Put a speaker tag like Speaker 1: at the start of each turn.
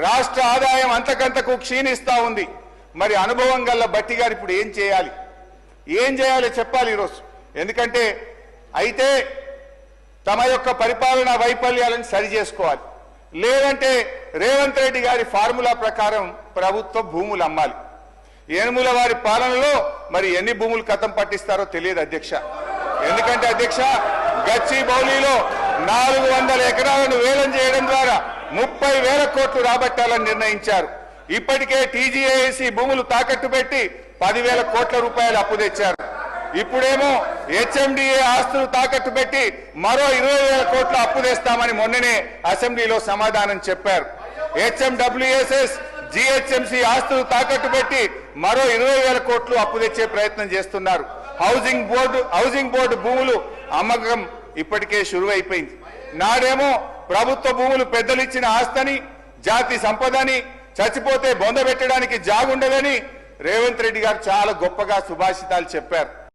Speaker 1: రాష్ట్ర ఆదాయం అంతకంతకు క్షీణిస్తా ఉంది. మరి అనుభవం గల్ల బట్టి గారు ఇప్పుడు ఏం చేయాలి చెప్పాలి ఈరోజు. ఎందుకంటే అయితే తమ యొక్క పరిపాలనా వైఫల్యాలను సరి చేసుకోవాలి. లేదంటే రేవంత్ రెడ్డి గారి ఫార్ములా ప్రకారం ప్రభుత్వ భూములు అమ్మాలి. ఏనుముల వారి పాలనలో మరి ఎన్ని భూములు కథం పట్టిస్తారో తెలియదు అధ్యక్ష. ఎందుకంటే అధ్యక్ష, గచ్చిబౌలిలో 400 ఎకరాలను వేలం చేయడం ద్వారా 30,000 కోట్లు రాబట్టాలని నిర్ణయించారు. ఇప్పటికే టీజీఏసీ భూములు తాకట్టు పెట్టి 10,000 కోట్ల రూపాయలు అప్పు తెచ్చారు. ఇప్పుడేమో హెచ్ఎండిఏ ఆస్తులు తాకట్టు పెట్టి మరో 20,000 కోట్ల అప్పు తెస్తామని మొన్ననే అసెంబ్లీలో సమాధానం చెప్పారు. హెచ్ఎండబ్ల్యూఎస్ఎస్ జిహెచ్ఎంసీ ఆస్తులు తాకట్టు పెట్టి మరో 20,000 కోట్లు అప్పు తెచ్చే ప్రయత్నం చేస్తున్నారు. హౌసింగ్ బోర్డు భూములు అమ్మకం ఇప్పటికే షురువైపోయింది. నాడేమో ప్రభుత్వ భూములు పెద్దలు ఇచ్చిన ఆస్తని, జాతి సంపదని, చచ్చిపోతే బొంద పెట్టడానికి జాగుండదని రేవంత్ రెడ్డి గారు చాలా గొప్పగా సుభాషితాలు చెప్పారు.